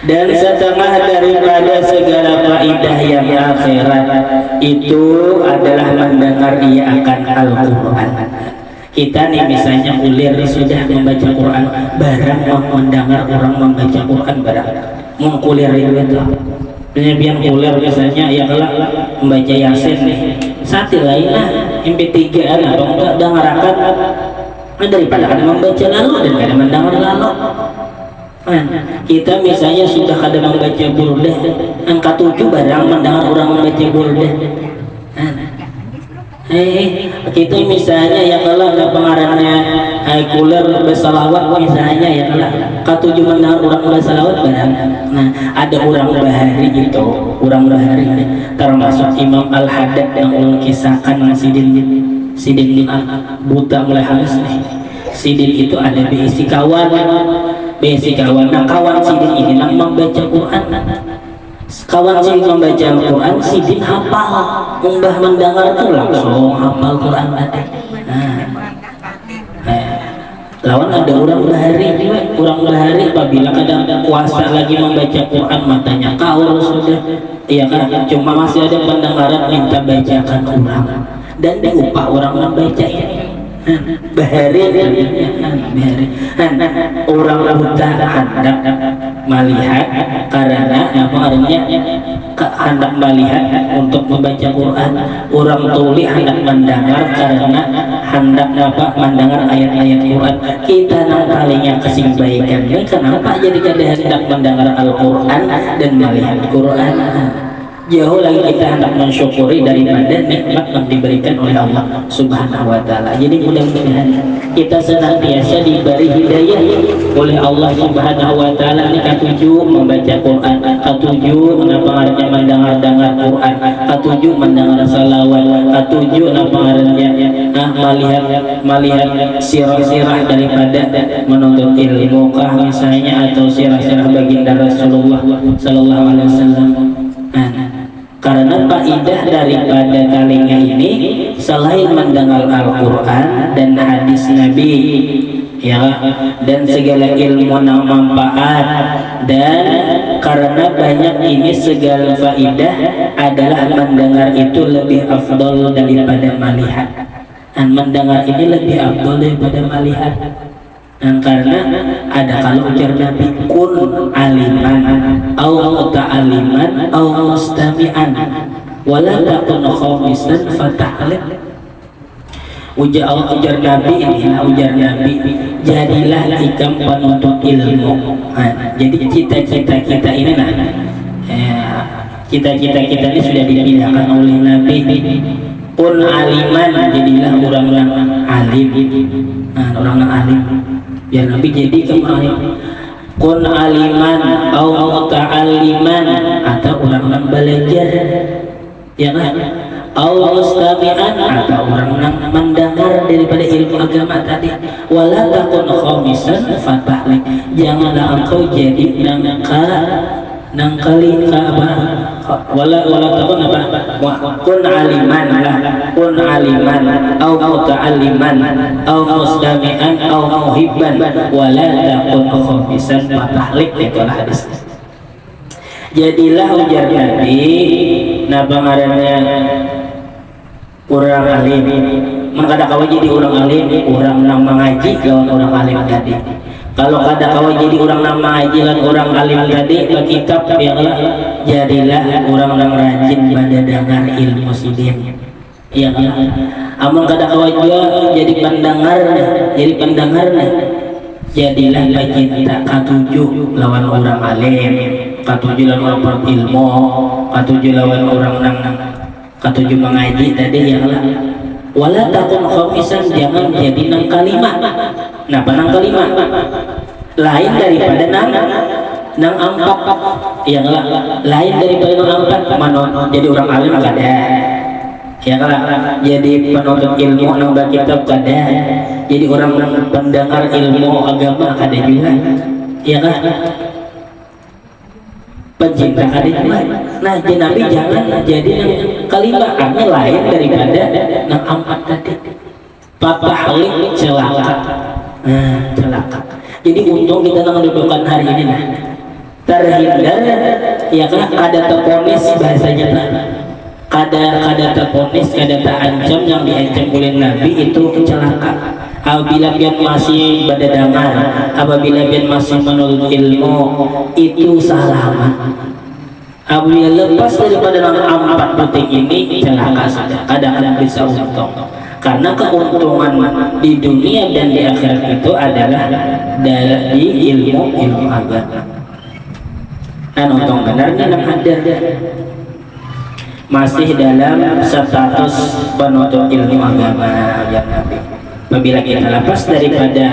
Dan setengah daripada segala faidah yang akhirat itu adalah mendengar ia akan Al-Quran. Kita nih misalnya kuliah sudah membaca Quran, barang mau mendengar orang membaca Quran, barang mau kuliah itu biar kuliah misalnya ya kalau membaca Yasin nih satu lainnya MP3 atau enggak dengarkan daripada ada membaca lalu dan ada mendengar lalu. Kita misalnya sudah ada membaca burdah angka 7 barang mendengar orang membaca burdah. Kita misalnya ya kalau ada pengarangnya kuler bersalawat misalnya ya kalau ke 7 mendengar orang bersalawat barang. Nah ada orang bahari itu, orang bahari termasuk Imam Al-Haddad yang mengisahkan sidin buta mulai halus nih. Sidin itu ada berisi kawan. Nah kawan sidin ini yang membaca Quran. Kawan sidin membaca Quran, sidin hafal. Umbah mendengar itu langsung hafal Quran tadi. Lawan ada orang bahari apabila kadang puasa lagi membaca Quran matanya kaul sudah. Iya kan, cuma masih ada pendengaran minta bacakan orang dan diupah orang membaca ini. Bahari orang buta hendak melihat karena apa artinya hendak melihat untuk membaca Quran, orang tuli hendak mendengar karena hendak apa mendengar ayat-ayat Quran. Kita nang palingnya kesibaikan ini kenapa jadi kada hendak mendengar Al-Quran dan melihat Quran. Jauh lagi kita hendak mensyukuri daripada nikmat yang diberikan oleh Allah Subhanahu wa Ta'ala. Jadi mudah-mudahan kita senantiasa diberi hidayah oleh Allah Subhanahu wa Ta'ala. Ini ketujuh membaca Quran, ketujuh pengarangnya mendengar Quran, ketujuh mendengar salawat, ketujuh pengarangnya melihat sirah-sirah daripada menuntut ilmu kah misalnya atau sirah-sirah baginda Rasulullah Sallallahu Alaihi Wasallam. Karena faidah daripada talinya ini selain mendengar Al-Quran dan hadis Nabi ya, dan segala ilmu yang manfaat, dan karena banyak ini segala faidah adalah mendengar itu lebih afdol daripada melihat, dan mendengar ini lebih afdol daripada melihat. Dan karena ada kalau ujar Nabi kun aliman au muta'aliman au mustami'an wala takun khamisan fatahlik. Ujar Nabi inilah ujar Nabi, jadilah ikam penuntut ilmu. Jadi cita-cita kita ini cita-cita kita ini sudah dipindahkan oleh Nabi. Kun aliman, jadilah orang alim. Orang alim ya Nabi jadi kemarin. Kun aliman au muta'alliman, atau orang belajar ya kan, au mustami'an, atau orang mendengar daripada ilmu agama tadi. Wala takun khamisan fatahlik, janganlah engkau jadi nangkali apa, wala takun apa, kun aliman lah, kun aliman au muta'alliman au mustami'an au muhibban wala takun khamisan fatahlik. Itulah hadisnya. Jadilah ujar Nabi napa ngarannya orang alim, mengkada kawa jadi orang alim, orang nang mengaji lawan orang alim tadi. Kalau kada kawa jadi orang nang mengaji lawan orang alim tadi ke kitab ya Allah, jadilah orang nang rajin pada dengar ilmu sidin ya Allah. Amun kada kawa juga jadi pendengar jadilah pecinta katujuh lawan orang alim, katujuh lawan orang ilmu, katujuh lawan orang nang katujuh mengaji tadi ya Allah. Wala takun khamisan, jangan jadi nang kalimat. Nah nang kalimat lain daripada nang ampak ya Allah, lain daripada nang ampak manon jadi orang alim kada ya Allah, jadi penuntut ilmu nang kitab kada, jadi orang pendengar ilmu agama kada juga ya kan, pencinta kada juga. Nah Nabi jangan jadi nang kalimat lain daripada nang ampat tadi. Patahlik celaka. Celaka. Jadi untung kita nang dudukan hari ini terhindar ya kan kada terponis bahasanya kada terponis kada terancam yang diancam oleh Nabi itu celaka. Apabila pian masih berdengar, apabila pian masih menuntut ilmu, itu selamat. Apabila lepas daripada 4 detik ini celaka saja, kada akan bisa untung. Karena keuntungan di dunia dan di akhirat itu adalah di ilmu agama. Dan untung benarnya yang ada masih dalam status penuntut ilmu agama yang Nabi. Apabila kita lepas daripada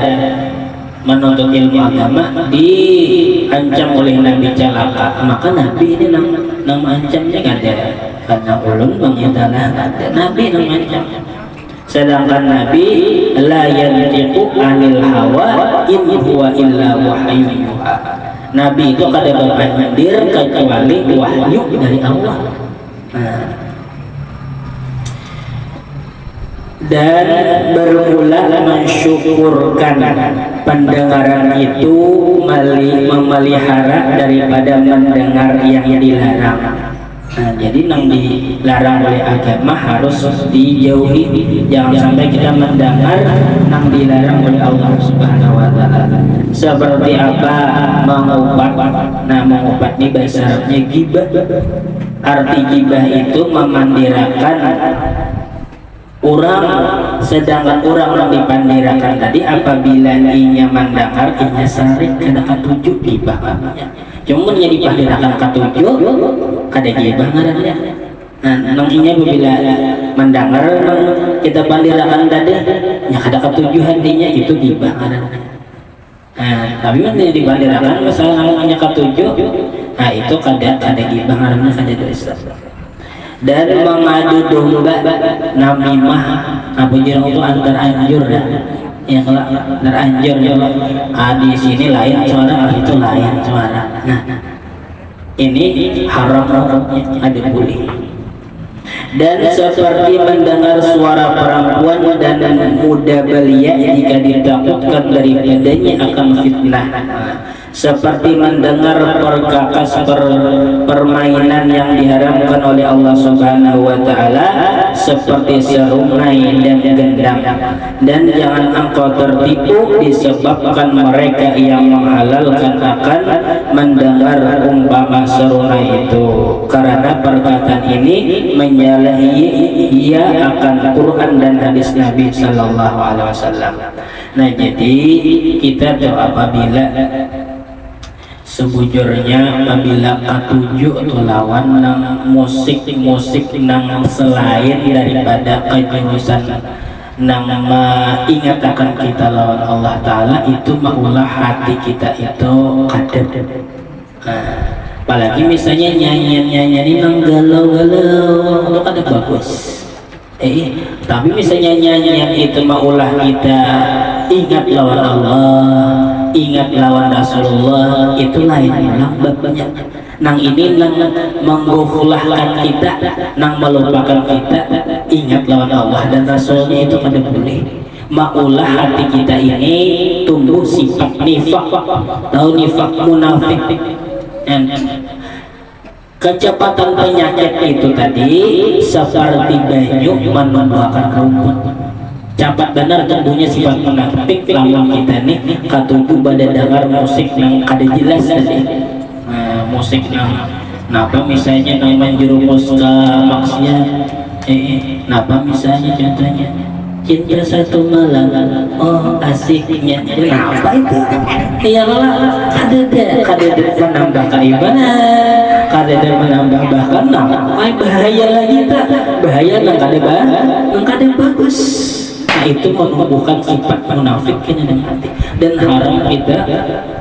menuntut ilmu agama diancam oleh Nabi celaka, maka Nabi ini nama ancamnya ada. Karena ulun mengitalah ada Nabi nama ancam. Sedangkan Nabi la yantiqu anil hawa in huwa illa wahyun yuha. Nabi itu kada berpandir kecuali wahyu dari Allah. Dan bermula mensyukurkan pendengaran itu memelihara daripada mendengar yang dilarang. Jadi yang dilarang oleh agama harus dijauhi. Jangan sampai kita mendengar yang dilarang oleh Allah Subhanahu wa taala. Seperti apa? Mengobat. Nah, mengobat ini bahasa Arabnya gibah. Arti gibah itu memandirakan orang, sedangkan orang yang dipandirakan tadi apabila inya mendengar inya sarik kada katuju gibah namanya. Cuma nya dipandirakan katuju kada gibah ngarannya. Nang inya apabila mendengar kita pandirakan tadi nya kada katuju hatinya itu gibah ngarannya. Tapi nya dipandirakan masalah nya katuju, itu kada gibah ngarannya, kada dosa. Dan mengadu domba namimah apa jirang itu antar anjur ya kalau antar anjur ya di sini lain suara, itu lain suara. Nah ini haram hukumnya, ada boleh. Dan seperti mendengar suara perempuan dan muda belia jika ditakutkan daripadanya akan fitnah. Seperti mendengar perkakas permainan yang diharamkan oleh Allah Subhanahu wa taala seperti serunai dan gendang. Dan jangan engkau tertipu disebabkan mereka yang menghalalkan akan mendengar umpama serunai itu, karena perkataan ini menyalahi ia akan Quran dan hadis Nabi sallallahu alaihi wasallam. Nah, jadi kita tuh apabila sebujurnya apabila katuju atau lawan nang musik nang selain daripada kejurusan nang ingat akan kita lawan Allah Ta'ala, itu maulah hati kita itu kadep. Apalagi misalnya nyanyi nang galau-galau itu kada bagus. Tapi misalnya nyanyian itu maulah kita ingat lawan Allah, ingat lawan Rasulullah, itu lain ulang babnya. Nang ini nang menggufulahkan kita, nang melupakan kita, ingat lawan Allah dan Rasulnya, itu kada boleh. Maulah hati kita ini tumbuh sifat nifak, tahu nifak munafik. Kecepatan penyakit itu tadi seperti banyu menumbuhkan rumput. Cepat benar tumbuhnya sifat munafik lamun kita nih katuju pada dengar musik yang kada jelas tadi. Musik yang napa misalnya nang menjerumus ke maksiat. Napa misalnya contohnya cinta satu malam, oh asiknya. Apa itu? Iyalah kada menambah keimanan, kada menambah bahkan bahaya lagi tak, bahaya nang kada bagus. Nah, itu menumbuhkan sifat munafik dalam hati, dan haram kita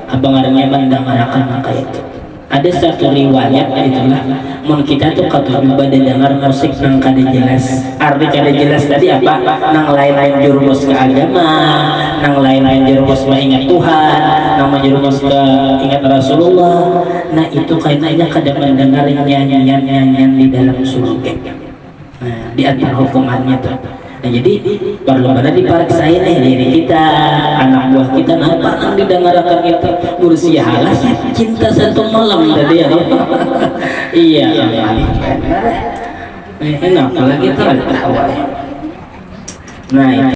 abangarnya mendengarkan maka itu. Ada satu riwayat itulah mun kita tuh katuju pada dengar musik nang kada jelas. Arti kada jelas tadi apa? Nang lain-lain jurumus ke agama, nang lain-lain jurumus mengingat Tuhan, nang menjurumus ke ingat Rasulullah. Nah, itu kayaknya kada mendengar nyanyian di dalam surga. Di antara hukumannya tuh. Nah, jadi perlu benar dipareksain diri kita, anak buah kita nampak nang didengarkan itu berusia halas cinta satu malam tadi ya. Iya, enak lagi tuh ada. Nah,